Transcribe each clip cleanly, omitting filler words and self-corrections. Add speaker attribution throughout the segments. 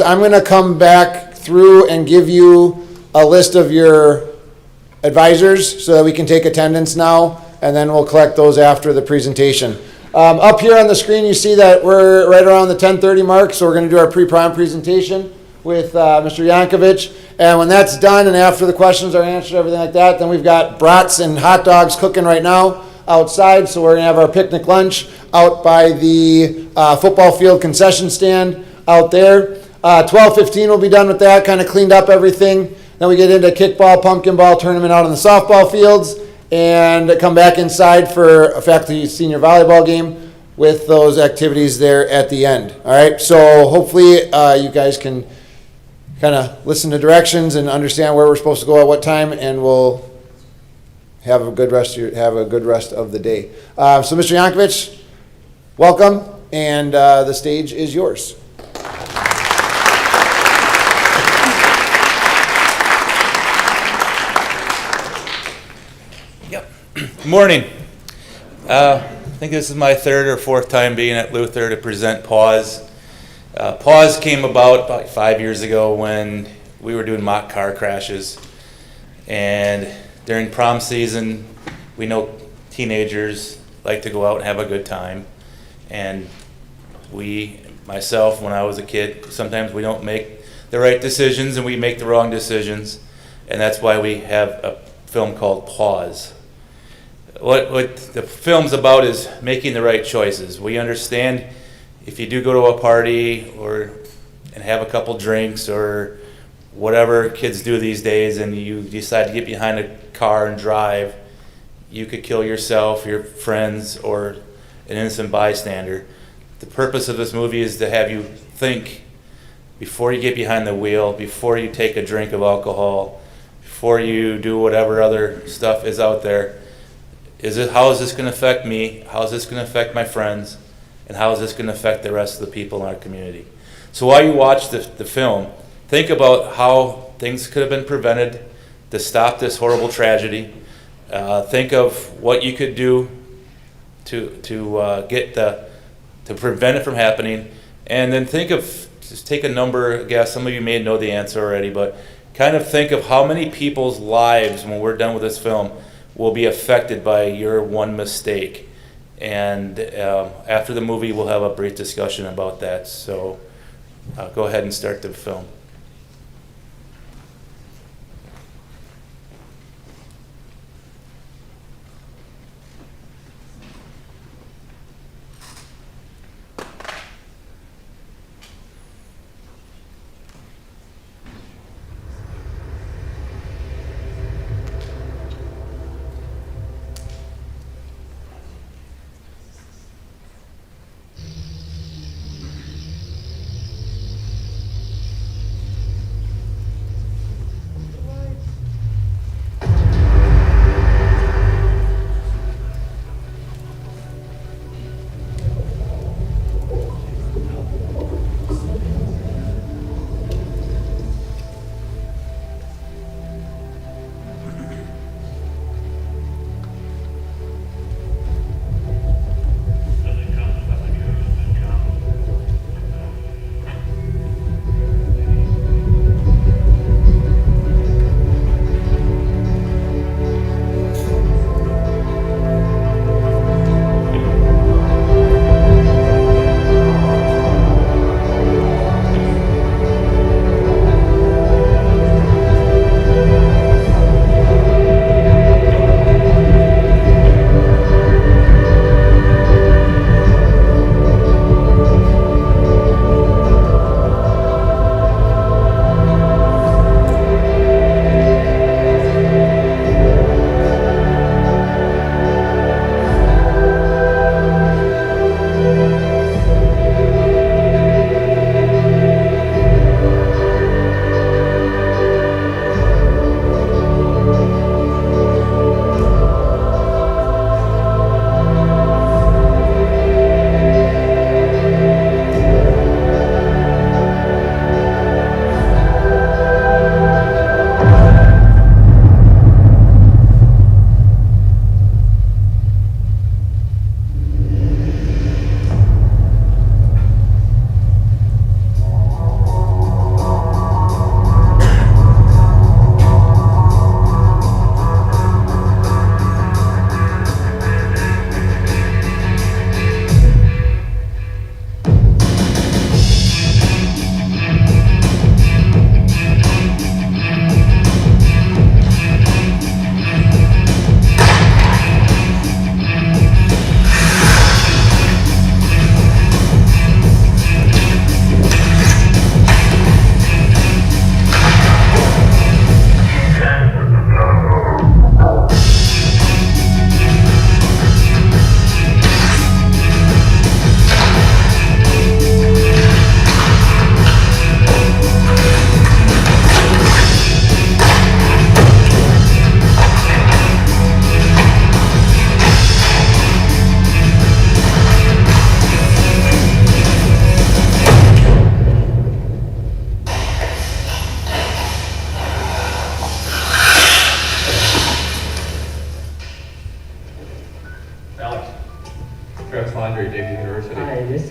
Speaker 1: I'm going to come back through and give you a list of your advisors so that we can take attendance now, and then we'll collect those after the presentation. Up here on the screen, you see that we're right around the 10:30 mark, so we're going to do our pre-prom presentation with Mr. Yankovic. And when that's done and after the questions are answered, everything like that, then we've got brats and hot dogs cooking right now outside. So we're going to have our picnic lunch out by the football field concession stand out there. 12:15 we'll be done with that, kind of cleaned up everything. Then we get into kickball, pumpkin ball tournament out on the softball fields, and come back inside for a faculty senior volleyball game with those activities there at the end. All right, so hopefully you guys can kind of listen to directions and understand where we're supposed to go at what time, and we'll have a good rest of the day. So Mr. Yankovic, welcome, and the stage is yours.
Speaker 2: Good morning. I think this is my third or fourth time being at Luther to present Pause. Pause came about 5 years ago when we were doing mock car crashes. And during prom season, we know teenagers like to go out and have a good time. And myself, when I was a kid, sometimes we don't make the right decisions and we make the wrong decisions. And that's why we have a film called Pause. What the film's about is making the right choices. We understand if you do go to a party and have a couple drinks or whatever kids do these days, and you decide to get behind a car and drive, you could kill yourself, your friends, or an innocent bystander. The purpose of this movie is to have you think before you get behind the wheel, before you take a drink of alcohol, before you do whatever other stuff is out there. How is this going to affect me? How is this going to affect my friends? And how is this going to affect the rest of the people in our community? So while you watch the film, think about how things could have been prevented to stop this horrible tragedy. Think of what you could do to prevent it from happening. And then just take a number, I guess some of you may know the answer already, but kind of think of how many people's lives, when we're done with this film, will be affected by your one mistake. And after the movie, we'll have a brief discussion about that. So go ahead and start the film.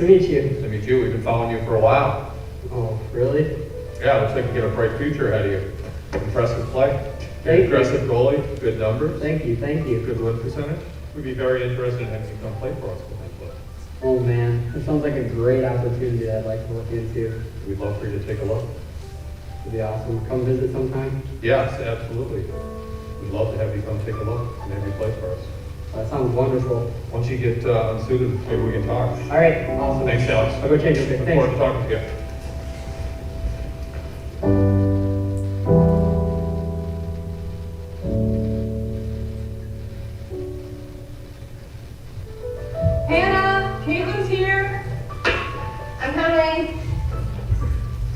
Speaker 3: to meet you.
Speaker 4: Nice to meet you. We've been following you for a while.
Speaker 3: Oh, really?
Speaker 4: Yeah, looks like you got a bright future ahead of you. Impressive play.
Speaker 3: Thank you.
Speaker 4: Aggressive goalie, good numbers,
Speaker 3: Thank you, thank you.
Speaker 4: good win percentage. We'd be very interested in having you come play for us potentially.
Speaker 3: Oh, man, that sounds like a great opportunity that I'd like to look into.
Speaker 4: We'd love for you to take a look.
Speaker 3: It'd be awesome. Come visit sometime.
Speaker 4: Yes, absolutely. We'd love to have you come take a look and have you play for us.
Speaker 3: That sounds wonderful.
Speaker 4: Once you get unsuited, maybe we can talk.
Speaker 3: All right, awesome.
Speaker 4: Thanks, Alex.
Speaker 3: I'll go change your pick.
Speaker 4: Look forward to
Speaker 3: Thanks.
Speaker 4: talking to you.
Speaker 5: Hannah, Caitlin's here.
Speaker 6: I'm coming.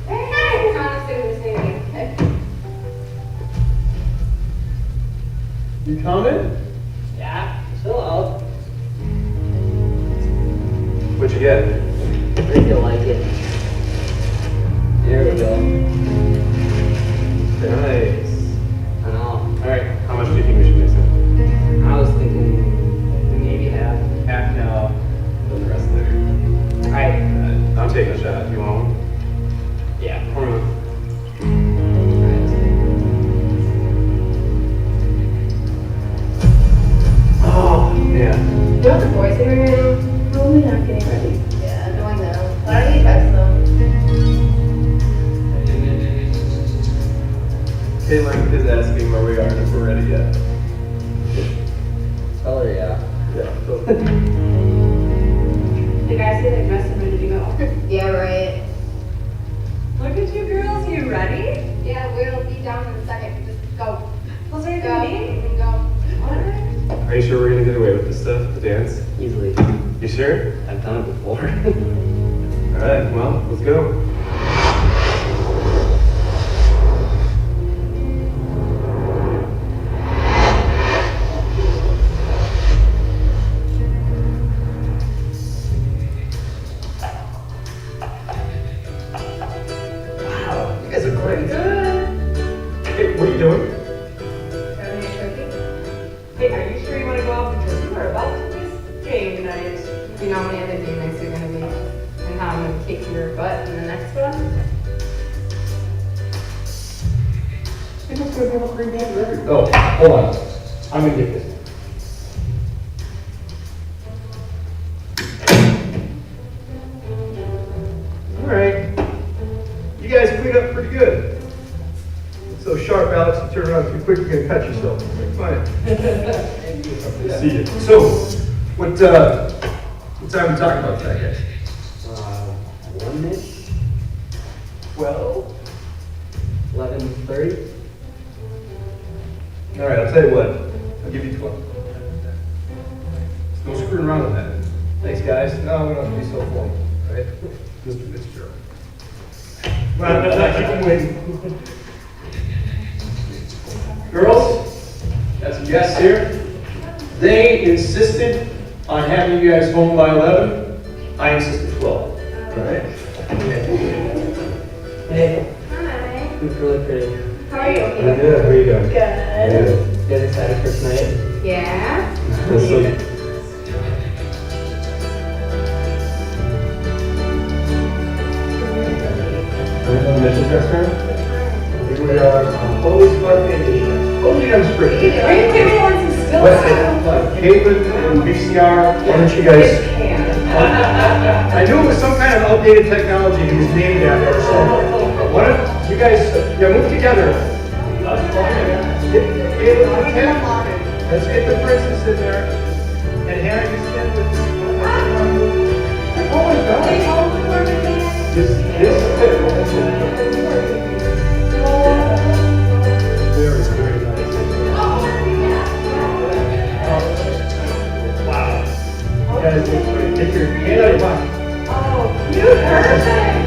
Speaker 6: Hey, Connor's doing the same thing.
Speaker 3: You coming? Yeah, chill out.
Speaker 4: What'd you get?
Speaker 3: I think you'll like it. There we go.
Speaker 4: Nice.
Speaker 3: I know.
Speaker 4: All right, how much do you think we should mix in?
Speaker 3: I was thinking maybe half.
Speaker 4: Half now, then the rest later.
Speaker 3: All right.
Speaker 4: I'm taking a shot. You want one?
Speaker 3: Yeah, hold on.
Speaker 4: Oh, man.
Speaker 6: You know what the boys are doing right now? Probably not getting ready. Yeah, knowing them. Why don't you text them?
Speaker 4: Caitlin is asking where we are and if we're ready yet.
Speaker 3: Tell her, yeah.
Speaker 4: Yeah.
Speaker 5: The guys say they're dressed and ready to go.
Speaker 6: Yeah, right.
Speaker 5: Look at you girls, you ready?
Speaker 6: Yeah, we'll be down in a second. Just go.
Speaker 5: Was there
Speaker 6: Go.
Speaker 5: anything
Speaker 6: Go.
Speaker 5: What?
Speaker 4: Are you sure we're gonna get away with this stuff, the dance?
Speaker 3: Easily.
Speaker 4: You sure?
Speaker 3: I've done it before.
Speaker 4: All right, well, let's go. Wow, you guys are great. Hey, what are you doing?
Speaker 6: Having a cookie?
Speaker 5: Hey, are you sure you want to go out because you are about to miss game tonight?
Speaker 6: You know how many other game nights are gonna be, and how I'm gonna kick your butt in the next one.
Speaker 4: Oh, hold on. I'm gonna get this. All right. You guys cleaned up pretty good. So sharp, Alex, you turn around too quick, you're gonna cut yourself. Fine. Good to see you. So, what time are we talking about tonight, guys?
Speaker 3: 1-ish?
Speaker 4: 12?
Speaker 3: 11:30?
Speaker 4: All right, I'll tell you what. I'll give you 12. No screwing around with that. Thanks, guys. No, we don't have to be so formal, all right? Mr. Fitzgerald. Well, let's keep them waiting. Girls, got some guests here. They insisted on having you guys home by 11. I insisted 12. All right?
Speaker 3: Hey,
Speaker 6: Hi.
Speaker 3: you look really pretty.
Speaker 6: How are you?
Speaker 4: Good. How are you doing?
Speaker 6: Good.
Speaker 3: You guys excited for tonight?
Speaker 6: Yeah.
Speaker 4: Mrs. Restaurant? Here we are on Holy Spark Holy Unscripted.
Speaker 5: Are you giving me one some still?
Speaker 4: Caitlin and VCR, why don't you guys? I knew it was some kind of outdated technology he was named after, so why don't you guys, move together. Caitlin, and Tim, let's get the princess in there, and Harry, you stand with me. Oh my God. This very, very nice. Wow. Guys, take your hand out of your pocket.
Speaker 5: Oh, you perfect.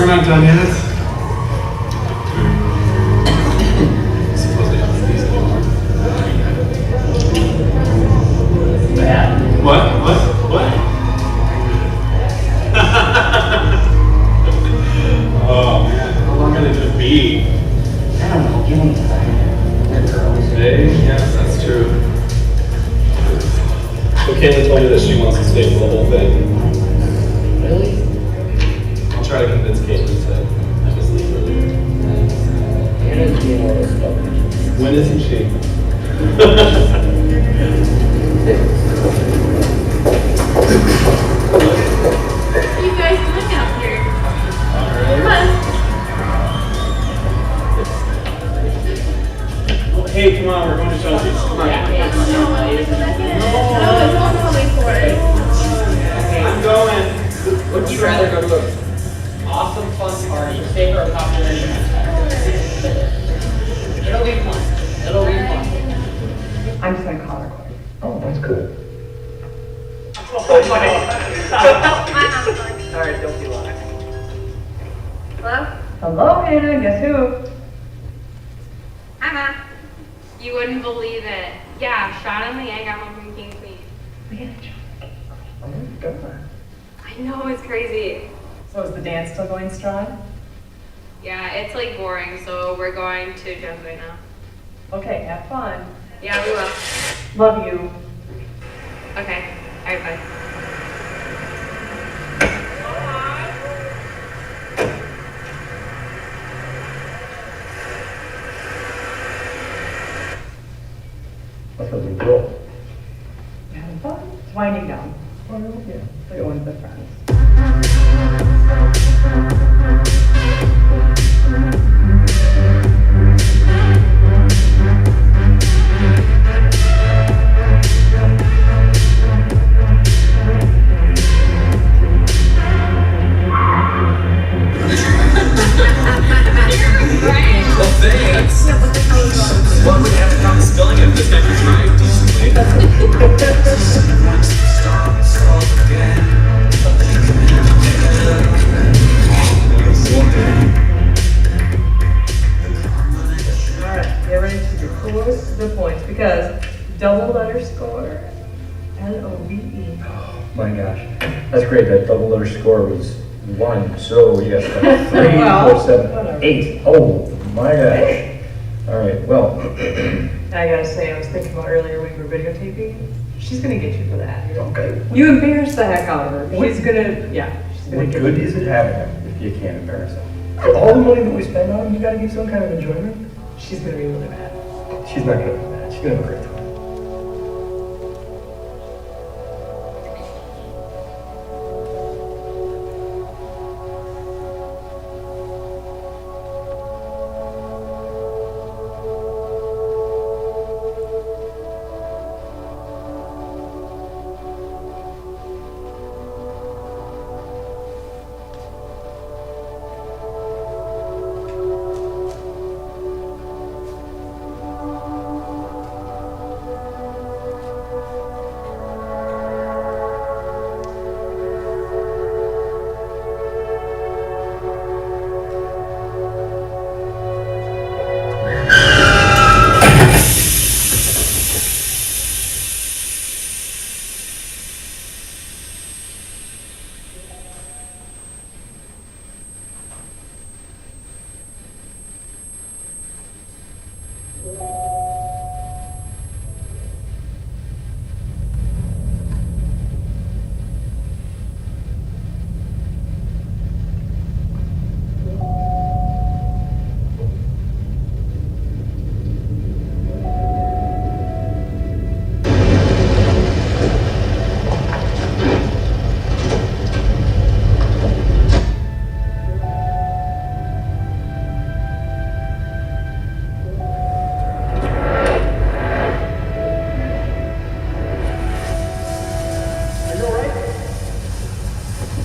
Speaker 7: we're not done yet. Supposedly don't need these anymore. What? Oh man, how long are they gonna be?
Speaker 3: I don't know, give them time. They're girls.
Speaker 7: Today? Yes, that's true. So Kayla told me that she wants to stay for the whole thing.
Speaker 3: Really?
Speaker 7: I'll try to convince Kayla to have us leave earlier.
Speaker 3: Anna's being a little stubborn.
Speaker 7: When isn't she?
Speaker 6: What are you guys doing out here? Come on.
Speaker 7: Hey, come on, we're going to Chelsea's. Come on.
Speaker 6: No, it's not coming for it.
Speaker 7: I'm going.
Speaker 3: Would you rather go to an awesome fun party, stay for a cocktail and it'll be fun. It'll be fun. I'm just gonna call her quick. Oh, that's cool. Alright, don't be loud.
Speaker 5: Hello?
Speaker 3: Hello, Hannah, guess who?
Speaker 6: Hi, Ma. You wouldn't believe it. Yeah, Sean and Leanne got home from King Queen.
Speaker 3: Oh my god.
Speaker 6: I know, it's crazy.
Speaker 5: So is the dance still going strong?
Speaker 6: Yeah, it's like boring, so we're going to jazz right now.
Speaker 5: Okay, have fun.
Speaker 6: Yeah, we will.
Speaker 5: Love you.
Speaker 6: Okay. All right, bye.
Speaker 3: That's what we do.
Speaker 5: Having fun. It's winding down.
Speaker 3: Oh, yeah.
Speaker 5: We're going with the friends.
Speaker 7: Well, thanks. Well, we have to come spelling it this guy was right decently.
Speaker 5: Alright, get ready to record the points because double letter score, L-O-V-E.
Speaker 8: My gosh, that's great. That double letter score was 1. So yes, 3,
Speaker 5: Well,
Speaker 8: 4, 7,
Speaker 5: whatever.
Speaker 8: 8. Oh my gosh. All right. Well,
Speaker 5: I gotta say, I was thinking about earlier when we were videotaping, she's gonna get you for that.
Speaker 8: okay.
Speaker 5: You embarrassed the heck out of her. She's gonna, yeah, she's gonna
Speaker 8: What
Speaker 5: get
Speaker 8: good
Speaker 5: you.
Speaker 8: is it having him if you can't embarrass him? For all the money that we spend on him, you got to give some kind of enjoyment.
Speaker 5: She's gonna be really mad.
Speaker 8: She's not gonna be mad. She's gonna have a great time.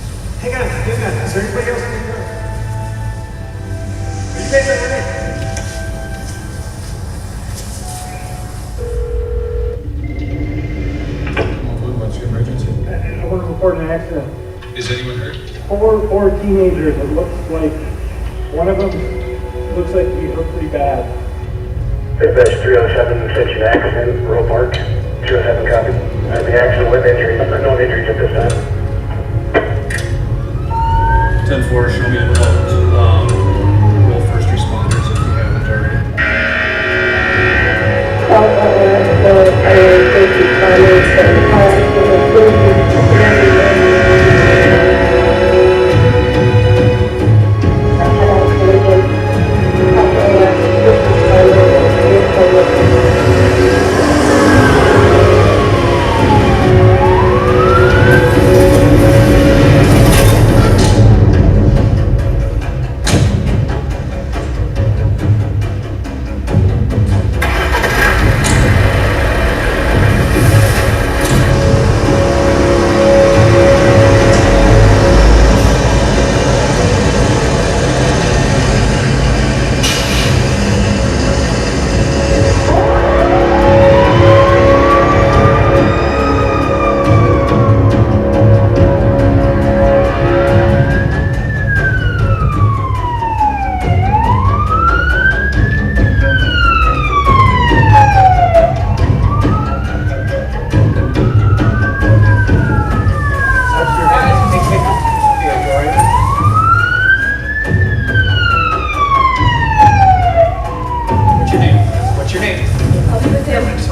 Speaker 4: Is there anybody else in the room? Are you guys all right?
Speaker 7: What's your emergency?
Speaker 4: I want to report an accident.
Speaker 7: Is anyone hurt?
Speaker 4: four teenagers. It looks like one of them looks like to be hurt pretty bad.
Speaker 9: Dispatch 307, attention accident, Rural Park. 307 copy. The accident with injuries, unknown injuries at this time.
Speaker 8: 10-4, show me a note. Roll first responders if you haven't already.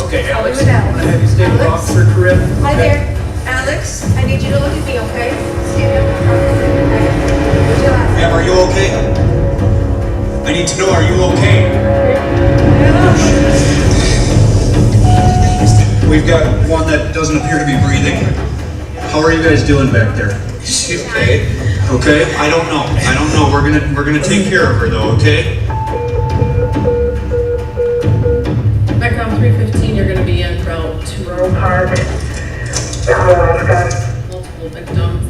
Speaker 8: Okay, Alex, I'm gonna have you stay with Officer Corinne.
Speaker 10: Hi there, Alex. I need you to look at me, okay? Stand up.
Speaker 11: Ma'am, are you okay? I need to know, are you okay? We've got one that doesn't appear to be breathing. How are you guys doing back there?
Speaker 7: Is she okay?
Speaker 11: Okay, I don't know. We're gonna take care of her though, okay?
Speaker 5: Background 315, you're going to be in route to
Speaker 3: Rural Park.
Speaker 5: multiple victims.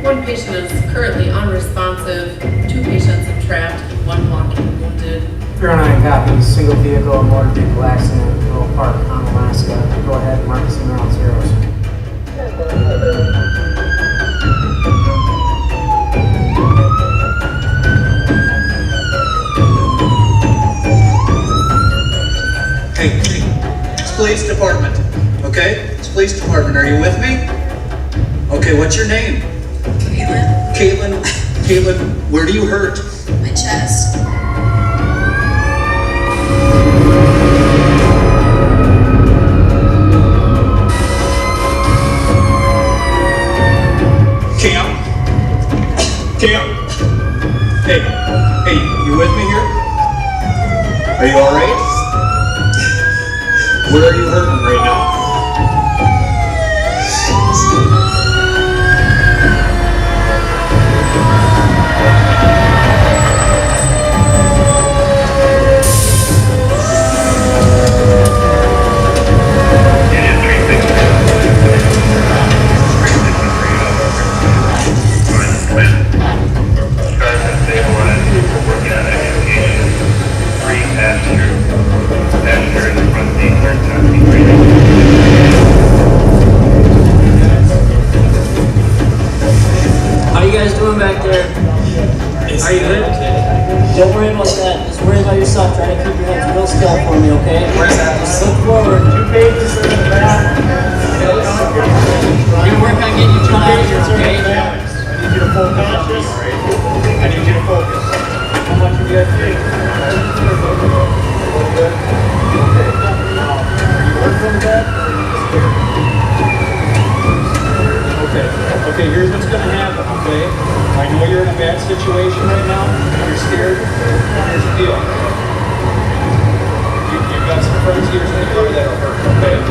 Speaker 5: One patient is currently unresponsive, 2 patients entrapped, and 1 walking wounded.
Speaker 12: 09 copies, single vehicle and motor vehicle accident, Rural Park, Alaska. Go ahead, mark us in round zeros.
Speaker 11: Hey, it's police department, okay? It's police department, are you with me? Okay, what's your name? Caitlin, where do you hurt?
Speaker 10: My chest.
Speaker 11: Cam. Hey, you with me here? Are you alright? Where are you hurting right now?
Speaker 12: How you guys doing back there? Are you good? Don't worry about that. Just worry about yourself. Try to keep your heads real still for me, okay? Where's that? Just look forward. 2 pages in the back. We're gonna work on getting you 2 pages, okay?
Speaker 4: I need you to full conscious. I need you to focus. How much have you got to take? Are you hurt from that? Okay, here's what's gonna happen, okay? I know you're in a bad situation right now, you're scared, here's the deal. You've got some friends here that'll hurt, okay?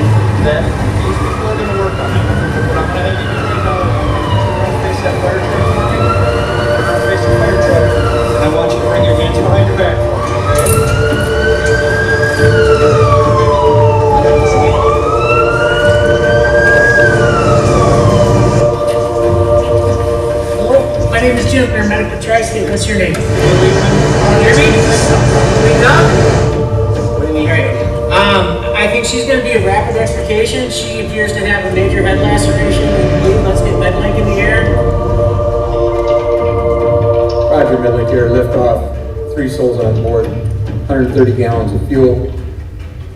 Speaker 4: These people are gonna work on it. What I'm gonna have you do right now, is face that fire truck for me. Face the fire truck. And I want you to bring your hands behind your back for me, okay?
Speaker 12: My name is Jim, paramedic with Tri-State. What's your name? Hear me? What do you mean? I think she's going to be a rapid extrication. She appears to have a major head laceration. Let's get that leg in the air.
Speaker 13: 130 gallons of fuel.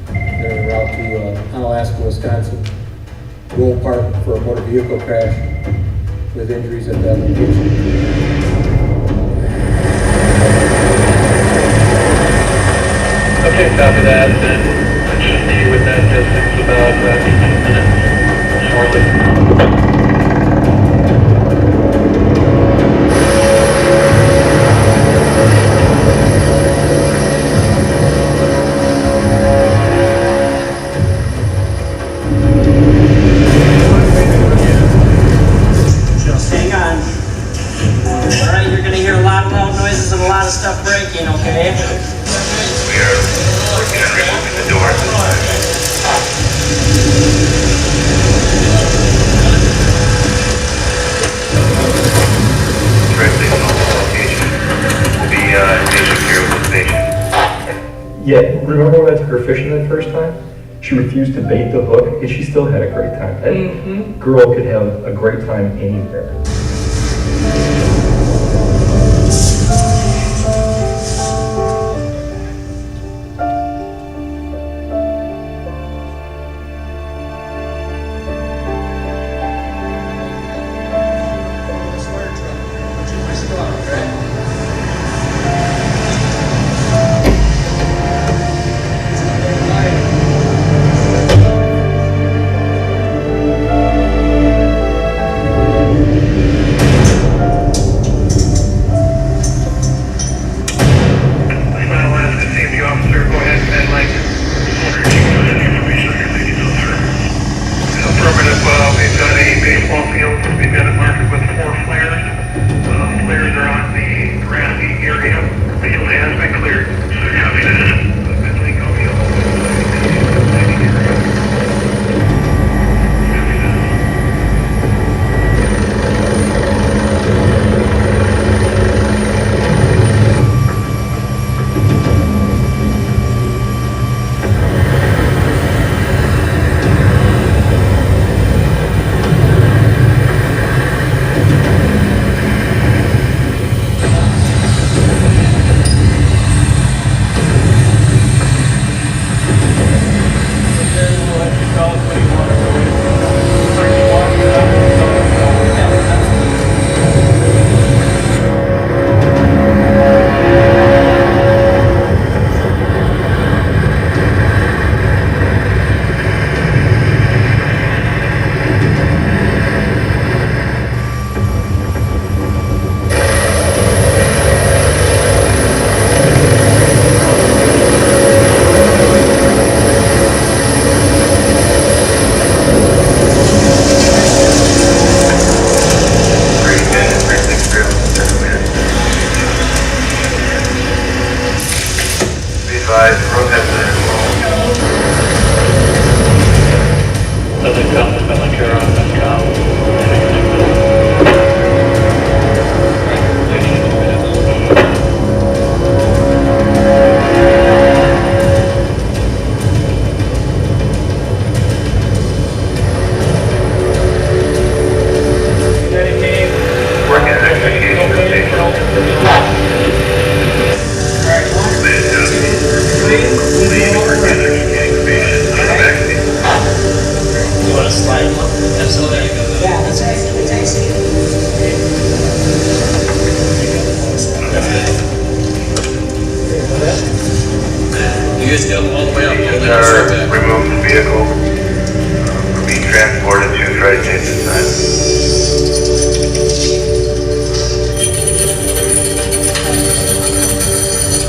Speaker 13: They're en route to Onalaska, Wisconsin. Roll Park for a motor vehicle crash with injuries at that location.
Speaker 9: Okay, copy that, then I should be with that distance about 18 minutes shortly.
Speaker 12: Just hang on. Alright, you're gonna hear a lot of loud noises and a lot of stuff breaking, okay?
Speaker 9: We are working on removing the doors this time. Directly from the location to be patient care with the station.
Speaker 4: Yeah, remember when I took her fishing that first time? She refused to bait the hook, and she still had a great time. That girl could have a great time anywhere.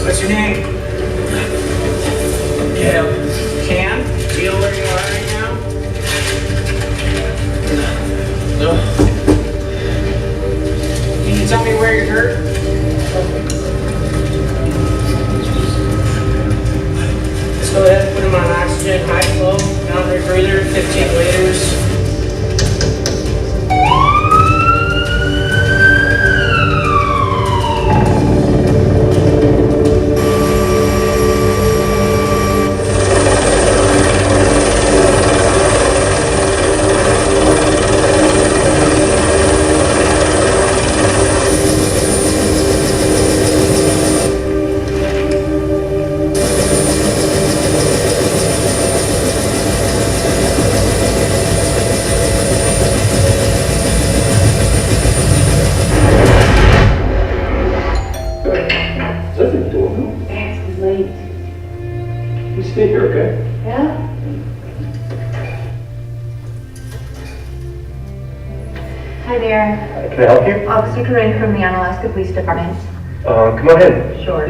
Speaker 12: What's your name? Cam? Do you know where you are right now? No. Can you tell me where you're hurt? Let's go ahead and put him on oxygen, high flow, down their breather, 15 liters.
Speaker 4: Stay here, okay?
Speaker 3: Yeah? Hi there.
Speaker 4: Can I help you?
Speaker 3: Officer Corinne from the Onalaska Police Department.
Speaker 4: Come on in.
Speaker 3: Sure.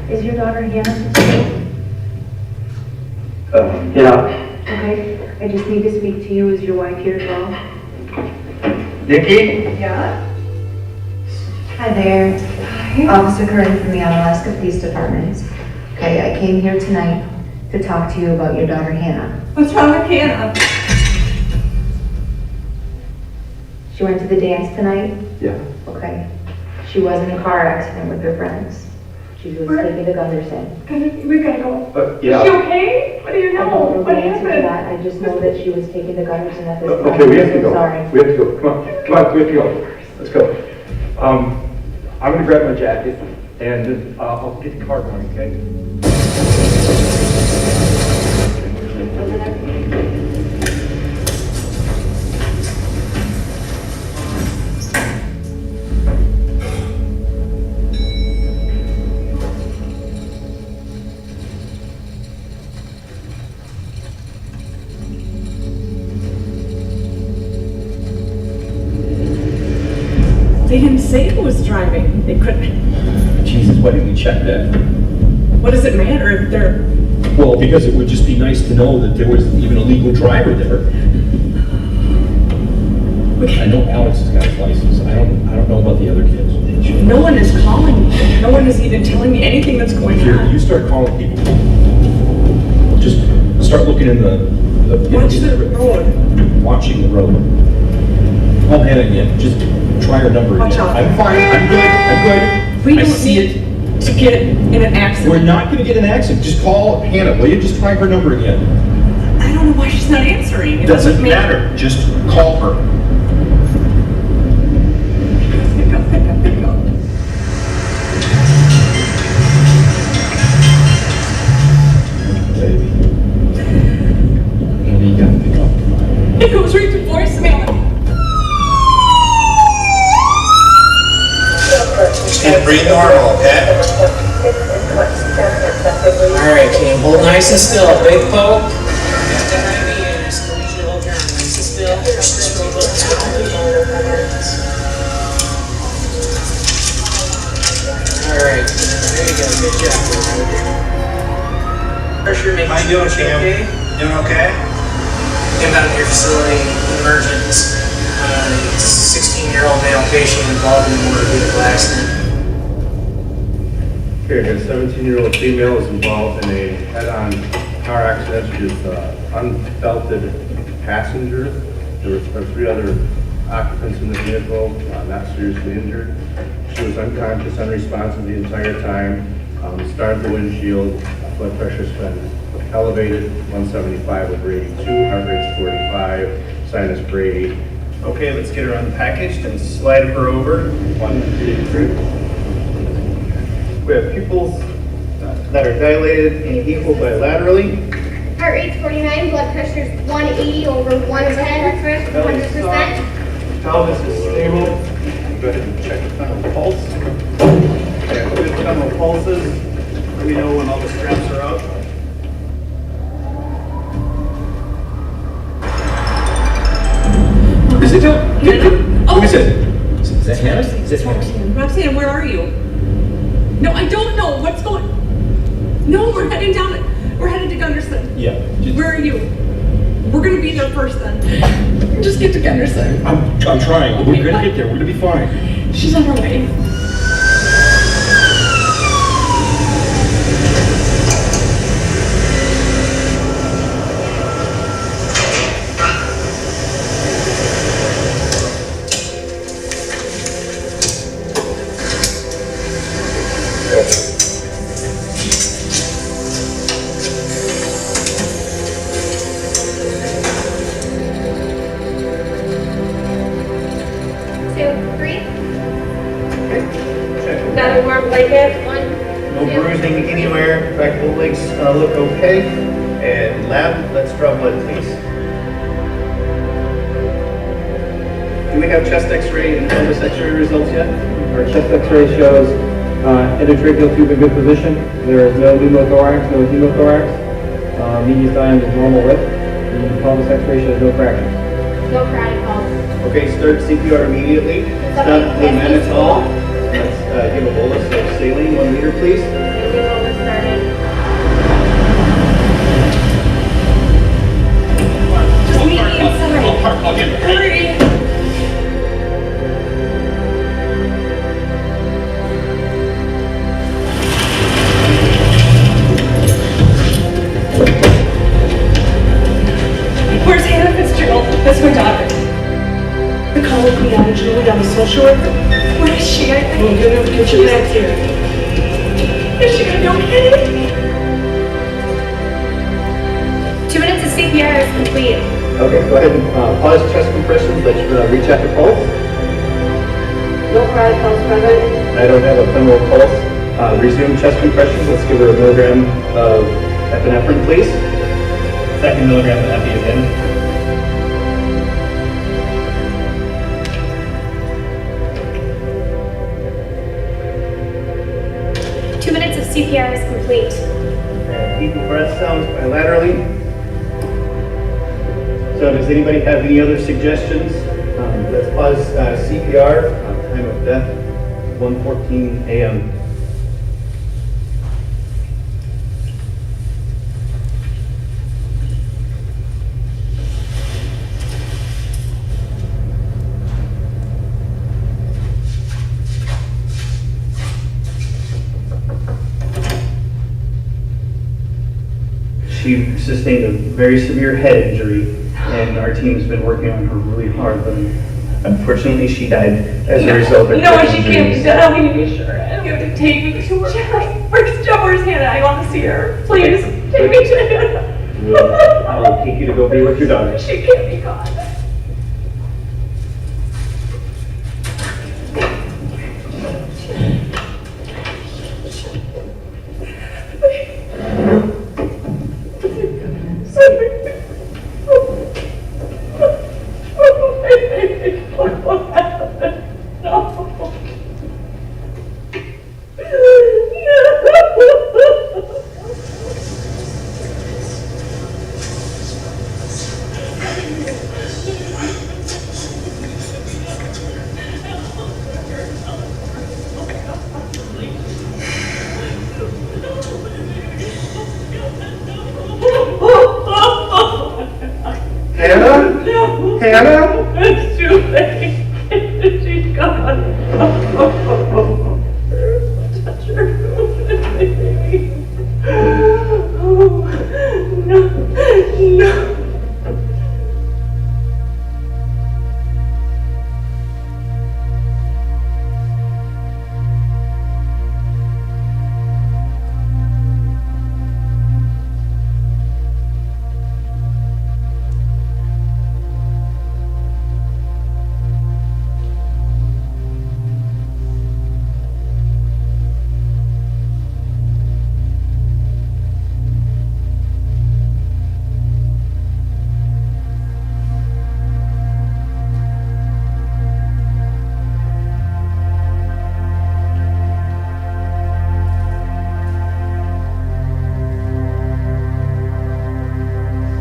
Speaker 3: Is your daughter Hannah today?
Speaker 4: Yeah.
Speaker 3: Okay. I just need to speak to you. Is your wife here as well?
Speaker 4: Nikki?
Speaker 3: Yeah? Hi there. Hi. Officer Corinne from the Onalaska Police Department. Okay, I came here tonight to talk to you about your daughter Hannah.
Speaker 10: What's wrong with Hannah?
Speaker 3: She went to the dance tonight?
Speaker 4: Yeah.
Speaker 3: Okay. She was in a car accident with her friends. She was taken to Gunderson.
Speaker 10: We gotta go.
Speaker 4: Yeah.
Speaker 10: Is she okay? What do you
Speaker 3: I don't
Speaker 10: know?
Speaker 3: know
Speaker 10: What
Speaker 3: the answer to
Speaker 10: happened?
Speaker 3: that. I just know that she was taken to Gunderson at this time.
Speaker 4: Okay, we have
Speaker 3: I'm
Speaker 4: to
Speaker 3: so
Speaker 4: go.
Speaker 3: sorry.
Speaker 4: We have to go. Come on, we have to go. Let's go. I'm gonna grab my jacket and I'll get the car going, okay?
Speaker 10: They didn't say who was driving. They couldn't.
Speaker 8: Jesus, why didn't we check that?
Speaker 10: What does it matter if they're...
Speaker 8: Well, because it would just be nice to know that there was even a legal driver there. I know Alex has got his license. I don't know about the other kids.
Speaker 10: No one is calling me. No one is even telling me anything that's going
Speaker 8: If
Speaker 10: on.
Speaker 8: you start calling people, just start looking in the
Speaker 10: Watch the road.
Speaker 8: watching the road. Call Hannah again. Just try her number
Speaker 10: Watch
Speaker 8: again.
Speaker 10: out.
Speaker 8: I'm fine. I'm good. I'm good.
Speaker 10: We
Speaker 8: I
Speaker 10: don't
Speaker 8: see
Speaker 10: need
Speaker 8: it.
Speaker 10: to get in an accident.
Speaker 8: We're not going to get in an accident. Just call Hannah. Will you just try her number again?
Speaker 10: I don't know why she's not answering. It
Speaker 8: Doesn't
Speaker 10: make-
Speaker 8: matter. Just call her.
Speaker 10: Pick up, pick up, pick up.
Speaker 8: Baby. Andy, you got to pick up.
Speaker 10: It goes right to voicemail.
Speaker 11: And breathe normal, okay?
Speaker 12: Alright, Cam, hold nice and still. Big poke. Got that IV in. I still need you to hold your arm nice and still. Push this roll up. Alright, there you go. Good job. Pressure making
Speaker 11: How you doing, Cam?
Speaker 12: okay?
Speaker 11: Doing okay?
Speaker 12: Came out of your facility, emergent. It's a 16-year-old male patient involved in a motor vehicle accident.
Speaker 4: Okay, a 17-year-old female is involved in a head-on car accident. She is unbelted passenger. There were 3 other occupants in the vehicle, not seriously injured. She was unconscious, unresponsive the entire time. Started the windshield, blood pressure's been elevated, 175 over 82, heart rate's 45, sinus Brady.
Speaker 14: Okay, let's get her unpackaged and slide her over.
Speaker 4: 1, 2, 3.
Speaker 14: We have pupils that are dilated and equal bilaterally.
Speaker 6: Heart rate's 49, blood pressure's 180 over 110, 100%.
Speaker 14: Pelvis is stable. Go ahead and check the femoral pulse. Yeah, good femoral pulses. Let me know when all the straps are up.
Speaker 8: Is it
Speaker 10: Hannah?
Speaker 8: Who is it? Is that Hannah? Is it Hannah?
Speaker 10: Roxanne, where are you? No, I don't know. What's going... No, we're heading down... We're headed to Gunderson.
Speaker 8: Yeah.
Speaker 10: Where are you? We're gonna be there first then. Just get to Gunderson.
Speaker 8: I'm trying. We're gonna get there. We're gonna be fine.
Speaker 10: She's on her way.
Speaker 6: Got a warm blanket? 1,
Speaker 14: No bruising anywhere. In fact, both legs look okay. And lab, let's draw blood, please. Do we have chest x-ray and pelvis x-ray results yet?
Speaker 15: Our chest x-ray shows endotracheal tube in good position. There is no pneumothorax, no hemothorax. Median time is normal width. The pelvis X-ray shows no fractures.
Speaker 6: No carotid pulse.
Speaker 14: Okay, start CPR immediately. It's not Blue Man at all. Let's give a bolus of saline, 1 liter, please.
Speaker 6: Saline bolus started.
Speaker 10: Just meet me inside.
Speaker 7: I'll get it.
Speaker 10: Hurry. Where's Hannah Fitzgerald? That's my daughter. The call with me on Julie on the social worker. Where is she? I'm gonna get you back here. Is she gonna be okay?
Speaker 6: 2 minutes of CPR is complete.
Speaker 14: Okay, go ahead and pause chest compressions. Let's recheck the pulse.
Speaker 3: No carotid pulse present.
Speaker 14: I don't have a femoral pulse. Resume chest compressions. Let's give her a milligram of epinephrine, please. Second milligram of epi is in.
Speaker 6: CPR is complete.
Speaker 14: Keep the breath sounds bilaterally. So does anybody have any other suggestions? Let's pause CPR. Time of death, 1:14 a.m. She sustained a very severe head injury, and our team has been working on her really hard, but unfortunately she died as a result of
Speaker 10: No,
Speaker 14: her
Speaker 10: she
Speaker 14: injuries.
Speaker 10: can't be dead. I need to be sure. You have to take me to her. Where's Hannah? I want to see her. Please, take me to Hannah.
Speaker 14: I will take you to go be with your daughter.
Speaker 10: She can't be gone.
Speaker 14: Hannah?
Speaker 10: No.
Speaker 14: Hannah?
Speaker 10: It's too late. She's gone. Touch her. No. No.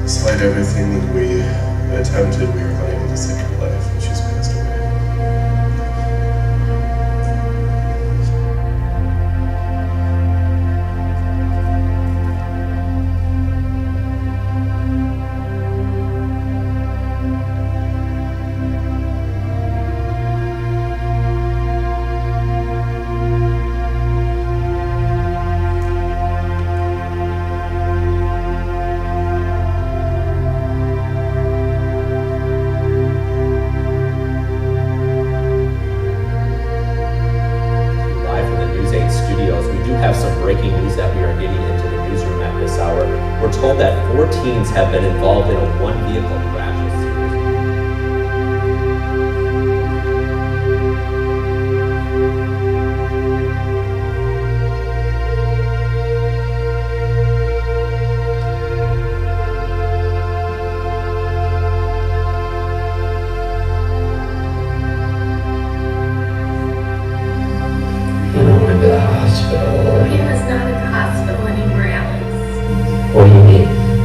Speaker 16: Despite everything that we attempted, we were unable to save her life, and she's passed away.
Speaker 17: have some breaking news that we are getting into the newsroom at this hour. We're told that 4 teens have been involved in a one-vehicle crash.
Speaker 5: He was not at the hospital anymore, Alex.
Speaker 17: What do you mean?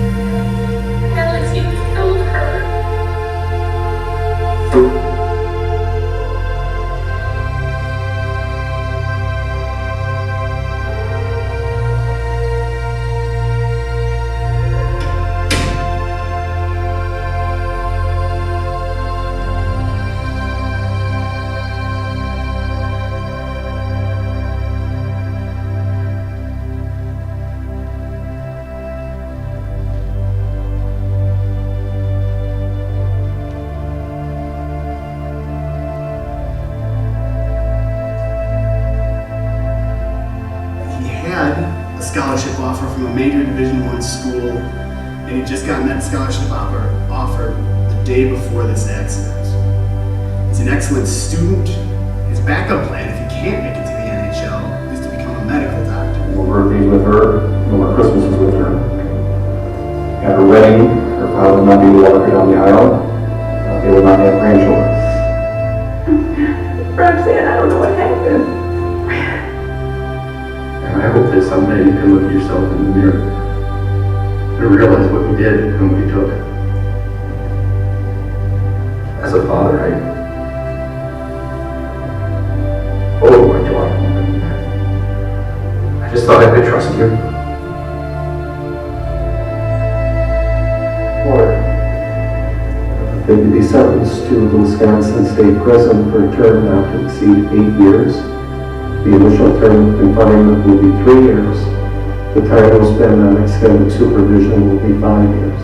Speaker 18: from a major Division I school, and he'd just gotten that scholarship offer the day before this accident. He's an excellent student. His backup plan, if he can't make it to the NHL, is to become a medical doctor.
Speaker 15: More birthdays with her, no more Christmases with her. At her wedding, her father would not be able to walk her down the aisle. They would not have grandchildren.
Speaker 10: Roxanne, I don't know what happened.
Speaker 15: And I hope that someday you can look at yourself in the mirror and realize what you did and what you took. As a father, oh my God. I just thought I could trust you. Or they could be sentenced to the Wisconsin State Prison for a term not to exceed 8 years. The initial term of confinement will be 3 years. The time they'll spend on extended supervision will be 5 years.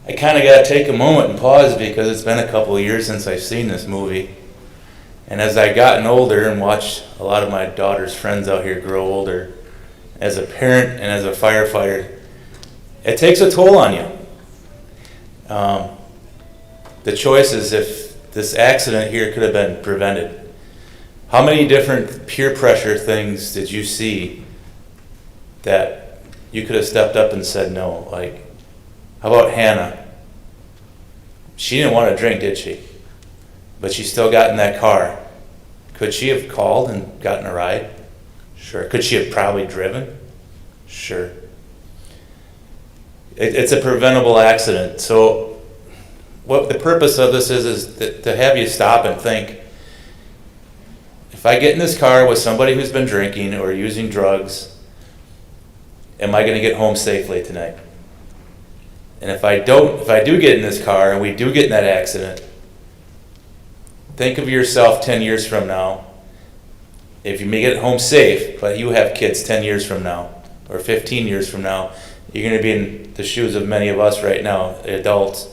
Speaker 2: I kind of got to take a moment and pause because it's been a couple of years since I've seen this movie. And as I've gotten older and watched a lot of my daughter's friends out here grow older, as a parent and as a firefighter, it takes a toll on you. The choice is if this accident here could have been prevented. How many different peer pressure things did you see that you could have stepped up and said no? Like, how about Hannah? She didn't want to drink, did she? But she still got in that car. Could she have called and gotten a ride? Sure. Could she have probably driven? Sure. It's a preventable accident. So what the purpose of this is to have you stop and think, if I get in this car with somebody who's been drinking or using drugs, am I going to get home safely tonight? And if I do get in this car and we do get in that accident, think of yourself 10 years from now. If you may get home safe, but you have kids 10 years from now or 15 years from now, you're going to be in the shoes of many of us right now, adults.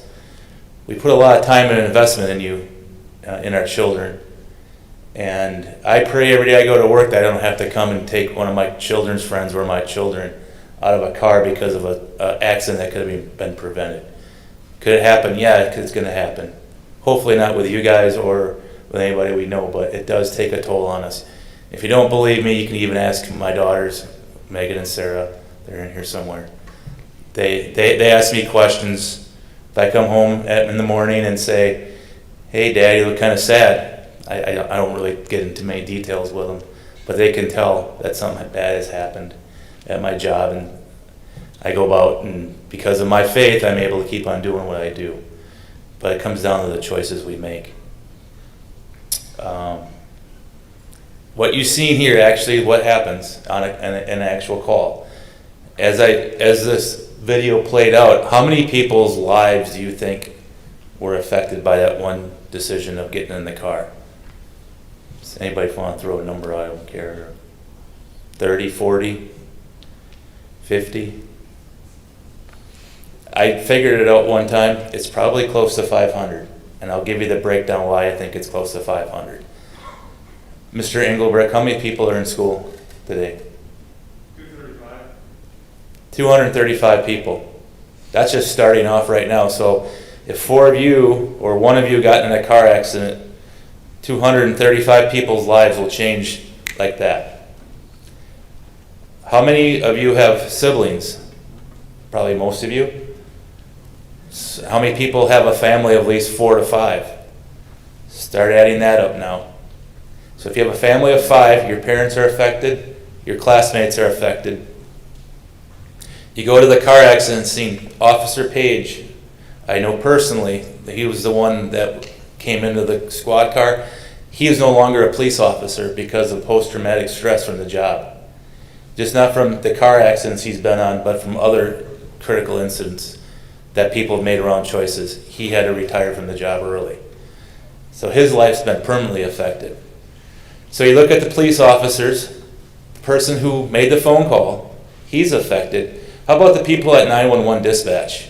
Speaker 2: We put a lot of time and investment in you, in our children. And I pray every day I go to work that I don't have to come and take one of my children's friends or my children out of a car because of a accident that could have been prevented. Could it happen? Yeah, it's going to happen. Hopefully not with you guys or with anybody we know, but it does take a toll on us. If you don't believe me, you can even ask my daughters, Megan and Sarah. They're in here somewhere. They ask me questions. If I come home in the morning and say, "Hey, Dad, you look kind of sad," I don't really get into many details with them, but they can tell that something bad has happened at my job, and I go about, and because of my faith, I'm able to keep on doing what I do. But it comes down to the choices we make. What you've seen here, actually, what happens on an actual call. As this video played out, how many people's lives do you think were affected by that one decision of getting in the car? Does anybody want to throw a number out? I don't care. 30, 40, 50? I figured it out one time. It's probably close to 500. And I'll give you the breakdown why I think it's close to 500. Mr. Engelbrecht, how many people are in school today? 235 people. That's just starting off right now. So if 4 of you or 1 of you got in a car accident, 235 people's lives will change like that. How many of you have siblings? Probably most of you. How many people have a family of at least 4 to 5? Start adding that up now. So if you have a family of 5, your parents are affected, your classmates are affected. You go to the car accident scene, Officer Page, I know personally that he was the one that came into the squad car. He is no longer a police officer because of post-traumatic stress from the job. Just not from the car accidents he's been on, but from other critical incidents that people have made wrong choices. He had to retire from the job early. So his life's been permanently affected. So you look at the police officers, the person who made the phone call, he's affected. How about the people at 911 dispatch?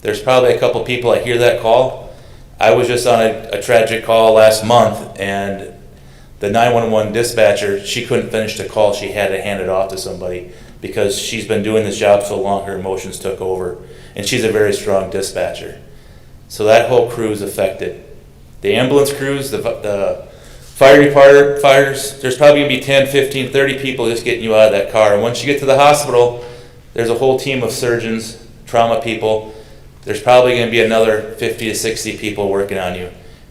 Speaker 2: There's probably a couple people that hear that call. I was just on a tragic call last month, and the 911 dispatcher, she couldn't finish the call. She had to hand it off to somebody because she's been doing this job so long, her emotions took over. And she's a very strong dispatcher. So that whole crew is affected. The ambulance crews, the firefighters, there's probably going to be 10, 15, 30 people just getting you out of that car. And once you get to the hospital, there's a whole team of surgeons, trauma people. There's probably going to be another 50 to 60 people working on you.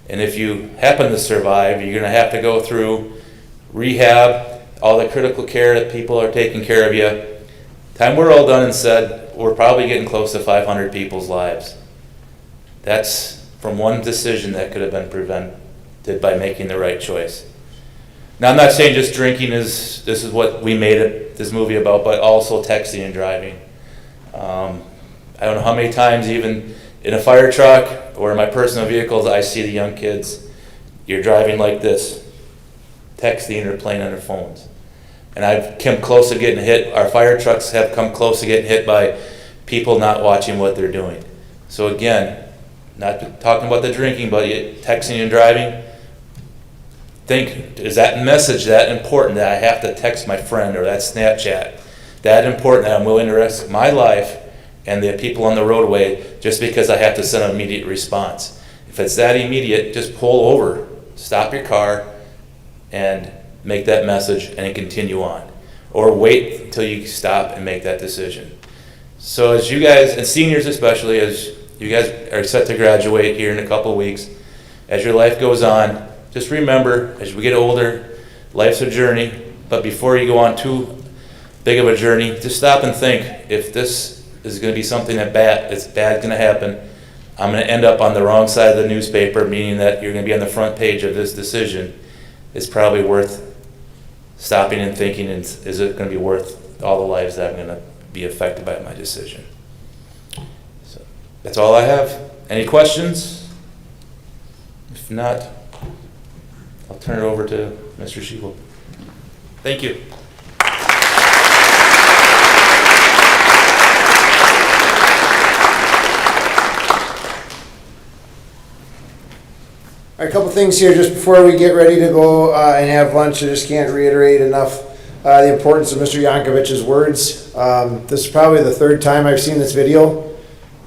Speaker 2: And if you happen to survive, you're going to have to go through rehab, all the critical care that people are taking care of you. Time we're all done and said, we're probably getting close to 500 people's lives. That's from one decision that could have been prevented by making the right choice. Now, I'm not saying just drinking this is what we made this movie about, but also texting and driving. I don't know how many times, even in a fire truck or in my personal vehicles, I see the young kids. You're driving like this, texting or playing on their phones. And I've come close to getting hit. Our fire trucks have come close to getting hit by people not watching what they're doing. So again, not talking about the drinking, but texting and driving. Think, is that message that important that I have to text my friend, or that Snapchat that important that I'm willing to risk my life and the people on the roadway just because I have to send an immediate response? If it's that immediate, just pull over, stop your car, and make that message and continue on. Or wait until you stop and make that decision. So as you guys, and seniors especially, as you guys are set to graduate here in a couple of weeks, as your life goes on, just remember, as we get older, life's a journey, but before you go on too big of a journey, just stop and think, if this is going to be something that's bad going to happen, I'm going to end up on the wrong side of the newspaper, meaning that you're going to be on the front page of this decision. It's probably worth stopping and thinking, is it going to be worth all the lives that I'm going to be affected by my decision? So that's all I have. Any questions? If not, I'll turn it over to Mr. Schiebel. Thank you.
Speaker 1: A couple things here just before we get ready to go and have lunch. I just can't reiterate enough the importance of Mr. Yankovic's words. This is probably the third time I've seen this video,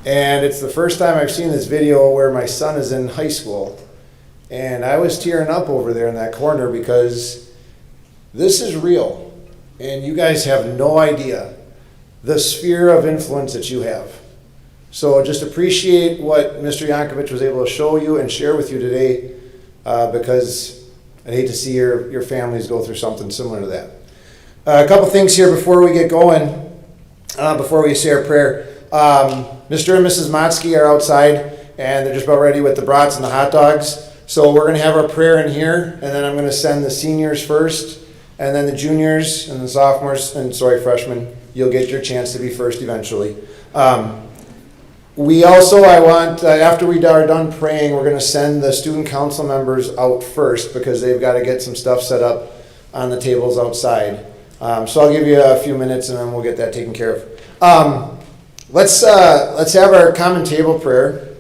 Speaker 1: and it's the first time I've seen this video where my son is in high school. And I was tearing up over there in that corner because this is real, and you guys have no idea the sphere of influence that you have. So just appreciate what Mr. Yankovic was able to show you and share with you today, because I'd hate to see your families go through something similar to that. A couple things here before we get going, before we say our prayer. Mr. and Mrs. Motsky are outside, and they're just about ready with the brats and the hot dogs. So we're going to have our prayer in here, and then I'm going to send the seniors first, and then the juniors and the sophomores, and freshmen, you'll get your chance to be first eventually. We also, I want, after we are done praying, we're going to send the student council members out first because they've got to get some stuff set up on the tables outside. So I'll give you a few minutes and then we'll get that taken care of. Let's have our common table prayer.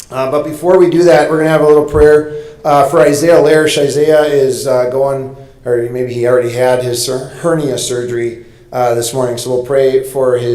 Speaker 1: But before we do that, we're going to have a little prayer for Isaiah Lersch. Isaiah is going, or maybe he already had his hernia surgery this morning. So we'll pray for his